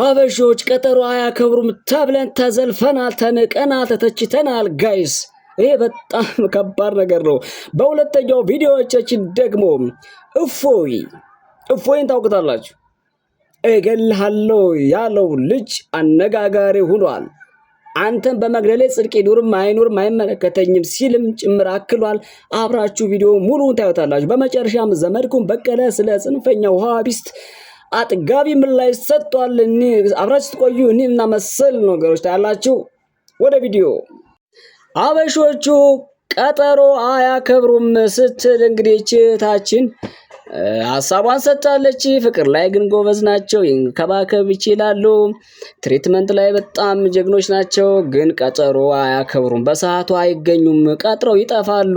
አበሾች ቀጠሮ አያከብሩም ተብለን ተዘልፈናል፣ ተንቀናል፣ ተተችተናል ጋይስ። ይሄ በጣም ከባድ ነገር ነው። በሁለተኛው ቪዲዮዎቻችን ደግሞ እፎይን ታውቁታላችሁ። እገልሃለሁ ያለው ልጅ አነጋጋሪ ሆኗል። አንተን በመግደሌ ጽድቅ ይኑርም አይኑርም አይመለከተኝም ሲልም ጭምር አክሏል። አብራችሁ ቪዲዮ ሙሉውን ታዩታላችሁ። በመጨረሻም ዘመድኩን በቀለ ስለ ጽንፈኛው ዋሃቢስት አጥጋቢ ምላሽ ሰጥቷል። አብራችሁ ስትቆዩ እኒና መሰል ነገሮች ታያላችሁ። ወደ ቪዲዮ። አበሾቹ ቀጠሮ አያከብሩም ስትል እንግዲህ እህታችን ሀሳቧን ሰጥታለች። ፍቅር ላይ ግን ጎበዝ ናቸው፣ ይንከባከብ ይችላሉ። ትሪትመንት ላይ በጣም ጀግኖች ናቸው። ግን ቀጠሮ አያከብሩም፣ በሰዓቱ አይገኙም፣ ቀጥረው ይጠፋሉ።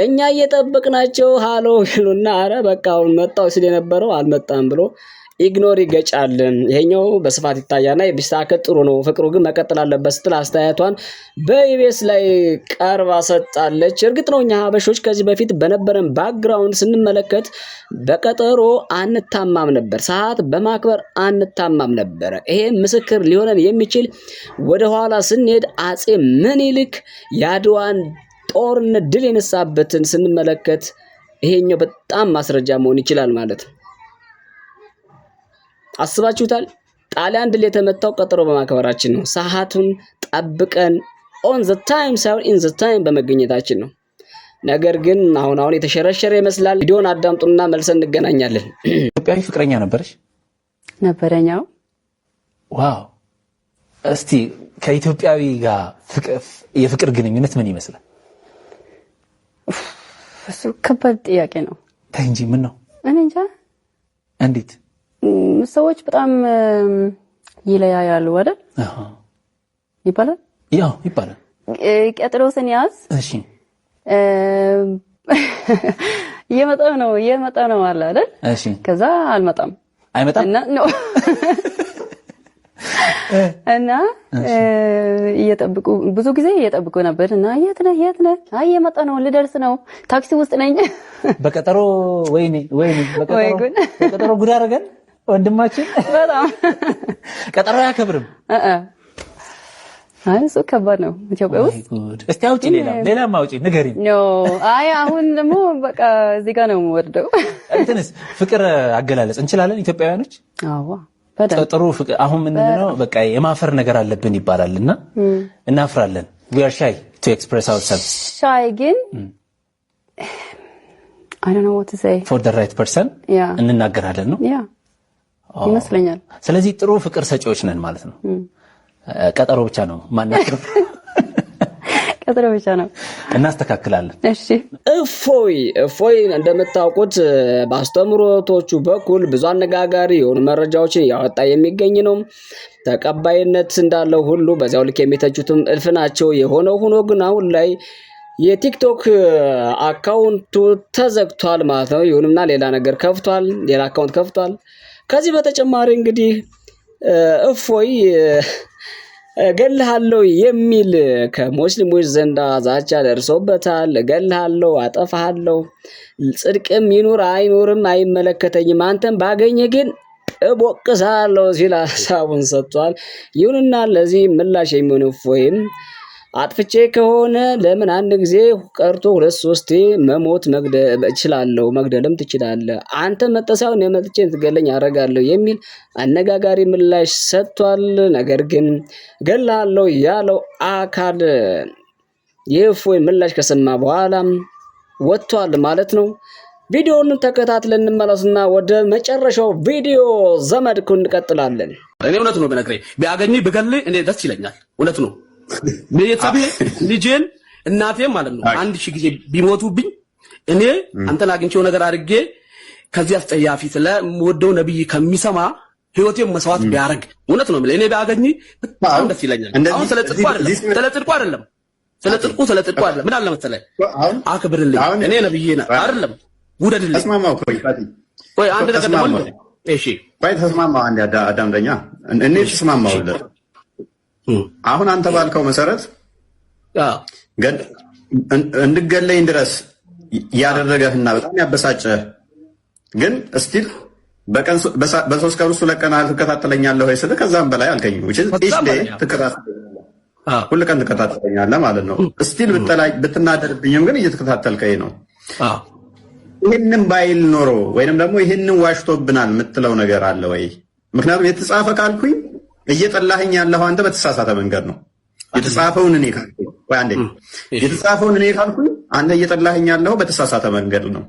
እኛ እየጠበቅናቸው ሃሎ ይሉና አረ በቃ አሁን መጣው ሲል የነበረው አልመጣም ብሎ ኢግኖር ይገጫል። ይሄኛው በስፋት ይታያልና ቢስተካከል ጥሩ ነው። ፍቅሩ ግን መቀጠል አለበት ስትል አስተያየቷን በኢቢኤስ ላይ ቀርባ ሰጣለች። እርግጥ ነው እኛ ሀበሾች ከዚህ በፊት በነበረን ባክግራውንድ ስንመለከት በቀጠሮ አንታማም ነበር፣ ሰዓት በማክበር አንታማም ነበር። ይሄ ምስክር ሊሆነን የሚችል ወደ ኋላ ስንሄድ አጼ ምኒልክ የአድዋን ጦርነት ድል የነሳበትን ስንመለከት ይሄኛው በጣም ማስረጃ መሆን ይችላል ማለት ነው። አስባችሁታል? ጣሊያን ድል የተመታው ቀጠሮ በማክበራችን ነው። ሰዓቱን ጠብቀን ኦን ዘ ታይም ሳይሆን ኢን ዘ ታይም በመገኘታችን ነው። ነገር ግን አሁን የተሸረሸረ ይመስላል። ቪዲዮን አዳምጡና መልሰን እንገናኛለን። ኢትዮጵያዊ ፍቅረኛ ነበረሽ? ነበረኛው። ዋው! እስቲ ከኢትዮጵያዊ ጋር የፍቅር ግንኙነት ምን ይመስላል? እሱ ከባድ ጥያቄ ነው። ተይ እንጂ ምን ነው? እኔ እንጃ። እንዴት ሰዎች በጣም ይለያያሉ አይደል? ይባላል። ያው ይባላል። ቀጥሮ ስንያዝ እሺ እየመጣ ነው አለ አይደል? እሺ ከዛ አይመጣም ነው እና ብዙ ጊዜ እየጠብቁ ነበር እና የት ነህ አይ እየመጣ ነው ልደርስ ነው ታክሲ ውስጥ ነኝ በቀጠሮ ወይኔ በቀጠሮ ጉድ አደረገን ወንድማችን በጣም ቀጠሮ አያከብርም። አይ እሱ ከባድ ነው ኢትዮጵያ ውስጥ። እስቲ አውጪ ሌላም አውጪ ንገሪኝ። አይ አሁን ደግሞ በቃ እዚህ ጋር ነው የምወርደው። እንትንስ ፍቅር አገላለጽ እንችላለን ኢትዮጵያውያኖች? አዎ ጥሩ ፍቅር አሁን ምንድነው በቃ የማፈር ነገር አለብን ይባላልና እናፍራለን። we are shy to express ourselves. shy ግን I don't know what to say for the right person እንናገራለን ነው ይመስለኛል። ስለዚህ ጥሩ ፍቅር ሰጪዎች ነን ማለት ነው። ቀጠሮ ብቻ ነው ማናከብ ቀጠሮ ብቻ ነው እናስተካክላለን። እሺ እፎይ እንደምታውቁት በአስተምሮቶቹ በኩል ብዙ አነጋጋሪ የሆኑ መረጃዎችን ያወጣ የሚገኝ ነው። ተቀባይነት እንዳለው ሁሉ በዚያው ልክ የሚተቹትም እልፍ ናቸው። የሆነው ሆኖ ግን አሁን ላይ የቲክቶክ አካውንቱ ተዘግቷል ማለት ነው። ይሁንና ሌላ ነገር ከፍቷል፣ ሌላ አካውንት ከፍቷል። ከዚህ በተጨማሪ እንግዲህ እፎይ እገልሃለሁ የሚል ከሙስሊሞች ዘንድ ዛቻ ደርሶበታል። እገልሃለሁ፣ አጠፋሃለሁ፣ ጽድቅም ይኑር አይኑርም አይመለከተኝም፣ አንተን ባገኘ ግን እቦቅሳለሁ ሲል ሀሳቡን ሰጥቷል። ይሁንና ለዚህ ምላሽ የሚሆን እፎይም አጥፍቼ ከሆነ ለምን አንድ ጊዜ ቀርቶ 2-3 መሞት እችላለሁ፣ መግደልም ትችላለህ፣ አንተ መጠሳውን የመጥቼን ትገለኝ አረጋለሁ የሚል አነጋጋሪ ምላሽ ሰጥቷል። ነገር ግን ገላለሁ ያለው አካል የእፎይ ምላሽ ከሰማ በኋላ ወጥቷል ማለት ነው። ቪዲዮውን ተከታትለን እንመለስና ወደ መጨረሻው ቪዲዮ ዘመድኩን እንቀጥላለን። እኔ እውነት ነው በነገሬ ቢያገኝ ብገልህ እኔ ደስ ይለኛል። እውነት ነው ቤተሰብ ልጄን እናቴም ማለት ነው 1000 ጊዜ ቢሞቱብኝ እኔ አንተን አግኝቼው ነገር አድርጌ ከዚህ አስጠያፊ ስለምወደው ነብይ ከሚሰማ ህይወቴን መስዋዕት ቢያረግ እውነት ነው እኔ ቢያገኝ በጣም ደስ ይለኛል። አሁን ስለጥቁ አይደለም ምን አለ መሰለህ አክብርልኝ እኔ ነብዬ አይደለም ውደድልኝ። ተስማማው ቆይ አንድ ነገር ደግሞ እሺ ቆይ ተስማማው አንድ አዳምጠኛ እኔ ተስማማው አሁን አንተ ባልከው መሰረት እንድገለኝ ድረስ ያደረገህና በጣም ያበሳጨህ ግን ስቲል በቀን በ3 ቀን ውስጥ 2 ቀን ትከታተለኛለህ ወይ ስልህ ከዛም በላይ አልከኝ። ሁሉ ቀን ትከታተለኛለህ ማለት ነው። ስቲል ብትናደርብኝም ግን እየተከታተልከኝ ነው። ይህንን ባይል ኖሮ ወይንም ደግሞ ይህንን ዋሽቶብናል የምትለው ነገር አለ ወይ? ምክንያቱም የተጻፈ ካልኩኝ እየጠላኸኝ ያለኸው አንተ በተሳሳተ መንገድ ነው። የተጻፈውን እኔ ካልኩኝ ወይ አንዴ የተጻፈውን እኔ ካልኩኝ አንተ እየጠላኸኝ ያለኸው በተሳሳተ መንገድ ነው።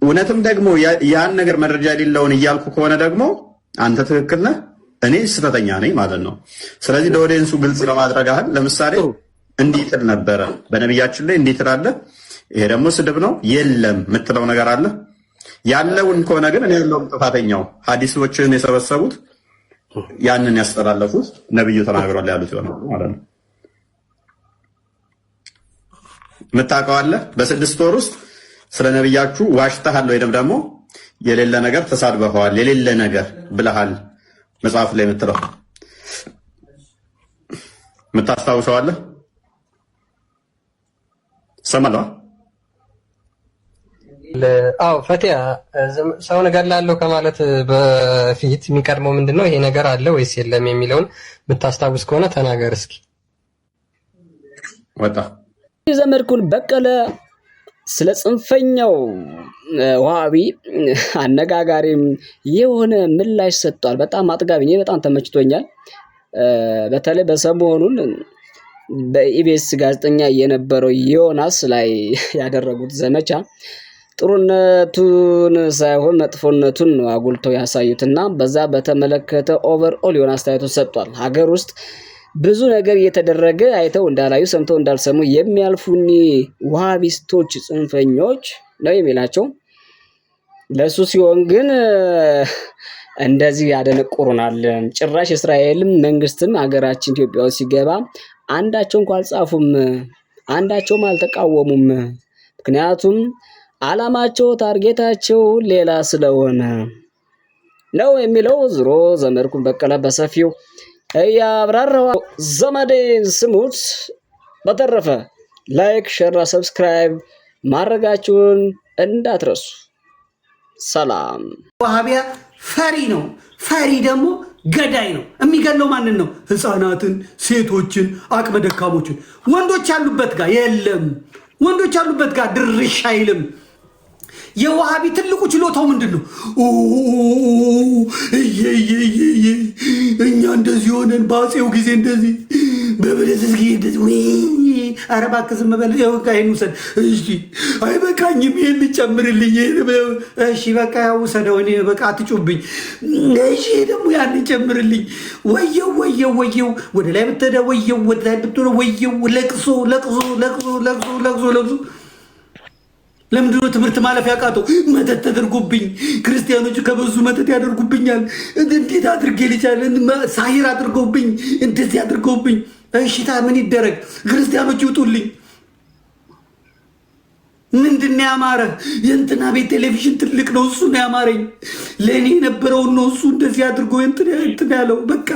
እውነትም ደግሞ ያን ነገር መረጃ የሌለውን እያልኩ ከሆነ ደግሞ አንተ ትክክል ነህ፣ እኔ ስህተተኛ ነኝ ማለት ነው። ስለዚህ ለኦዲየንሱ ግልጽ ለማድረግ ያህል ለምሳሌ እንዲህ ትል ነበረ በነብያችን ላይ እንዲህ ትላለህ፣ ይሄ ደግሞ ስድብ ነው የለም የምትለው ነገር አለ። ያለውን ከሆነ ግን እኔ ያለውም ጥፋተኛው ሐዲሶችን የሰበሰቡት ያንን ያስተላለፉት ነብዩ ተናግሯል ያሉት ይሆናል ማለት ነው። የምታውቀው አለ በ6 ወር ውስጥ ስለ ነብያችሁ ዋሽተሃል ወይም ደግሞ የሌለ ነገር ተሳድበዋል የሌለ ነገር ብለሃል መጽሐፍ ላይ የምትለው የምታስታውሰው አለ? ሰማላ አው ፈቲያ ሰው ነገር ላለው ከማለት በፊት የሚቀድመው ምንድነው ይሄ ነገር አለ ወይስ የለም የሚለውን ብታስታውስ ከሆነ ተናገር እስኪ። ወጣ ዘመድኩን በቀለ ስለ ጽንፈኛው ዋሃቢ አነጋጋሪም የሆነ ምላሽ ሰጥቷል። በጣም አጥጋቢ ነው። በጣም ተመችቶኛል። በተለይ በሰሞኑን በኢቢኤስ ጋዜጠኛ የነበረው ዮናስ ላይ ያደረጉት ዘመቻ ጥሩነቱን ሳይሆን መጥፎነቱን ነው አጉልተው ያሳዩትና በዛ በተመለከተ ኦቨርኦል ዮናስ አስተያየቱን ሰጥቷል። ሀገር ውስጥ ብዙ ነገር እየተደረገ አይተው እንዳላዩ ሰምተው እንዳልሰሙ የሚያልፉኒ ዋሃቢስቶች ጽንፈኞች ነው የሚላቸው። ለሱ ሲሆን ግን እንደዚህ ያደነቁሩናል። ጭራሽ እስራኤልም መንግስትም ሀገራችን ኢትዮጵያ ውስጥ ሲገባ አንዳቸው እንኳን አልጻፉም፣ አንዳቸውም አልተቃወሙም። ምክንያቱም አላማቸው ታርጌታቸው ሌላ ስለሆነ ነው የሚለው ዝሮ ዘመድኩን በቀለ በሰፊው ያብራራው። ዘመዴን ስሙት። በተረፈ ላይክ፣ ሼር፣ ሰብስክራይብ ማድረጋችሁን እንዳትረሱ። ሰላም። ዋሃቢያ ፈሪ ነው። ፈሪ ደግሞ ገዳይ ነው። የሚገለው ማንን ነው? ህፃናትን፣ ሴቶችን፣ አቅመ ደካሞችን። ወንዶች ያሉበት ጋር የለም። ወንዶች ያሉበት ጋር ድርሽ አይልም። የዋሃቢ ትልቁ ችሎታው ምንድነው? እኛ እንደዚህ ሆነን በአፄው ጊዜ እንደዚህ በበለዘዝ ጊዜ እንደዚህ ኧረ እባክህ ዝም በል። ይሄን ውሰድ። እሺ አይበቃኝም፣ ይሄን ልጨምርልኝ። እሺ በቃ ያው ውሰደው፣ እኔ በቃ አትጩብኝ። እሺ ደግሞ ያን ጨምርልኝ። ወየው ወየው ወየው፣ ወደ ላይ ብትሄድ ወየው፣ ወደ ላይ ብትሆን ወየው። ለቅሶ ለቅሶ ለቅሶ ለቅሶ ለቅሶ ለቅሶ። ለምንድነው ትምህርት ማለፍ ያቃተው? መተት ተደርጎብኝ፣ ክርስቲያኖቹ ከበዙ መተት ያደርጉብኛል። እንዴት አድርጌ ልቻለን? ሳሂር አድርገውብኝ፣ እንደዚህ አድርገውብኝ። እሺታ ምን ይደረግ? ክርስቲያኖች ይውጡልኝ። ምንድነው ያማረ? የእንትና ቤት ቴሌቪዥን ትልቅ ነው፣ እሱ ነው ያማረኝ። ለእኔ የነበረውን ነው እሱ እንደዚህ አድርጎ እንትን ያለው። በቃ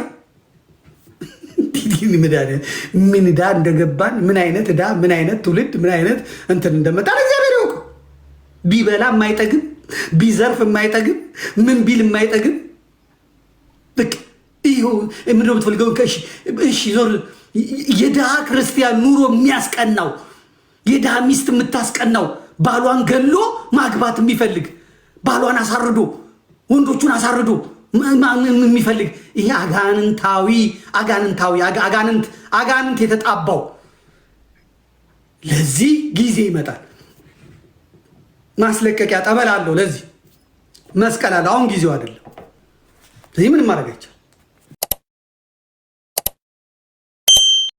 ምን ዕዳ እንደገባን፣ ምን አይነት ዕዳ፣ ምን አይነት ትውልድ፣ ምን አይነት እንትን እንደመጣ እግዚአብሔር ያውቅ። ቢበላ የማይጠግብ፣ ቢዘርፍ የማይጠግብ፣ ምን ቢል የማይጠግብ። በቃ ይኸው ምንድነው የምትፈልገው? እሺ ዞር። የድሃ ክርስቲያን ኑሮ የሚያስቀናው፣ የድሃ ሚስት የምታስቀናው ባሏን ገሎ ማግባት የሚፈልግ፣ ባሏን አሳርዶ ወንዶቹን አሳርዶ የሚፈልግ ይሄ አጋንንት የተጣባው። ለዚህ ጊዜ ይመጣል። ማስለቀቂያ ጠበል አለው። ለዚህ መስቀል አለ። አሁን ጊዜው አይደለም። ስለዚህ ምንም ማድረግ አይቻልም።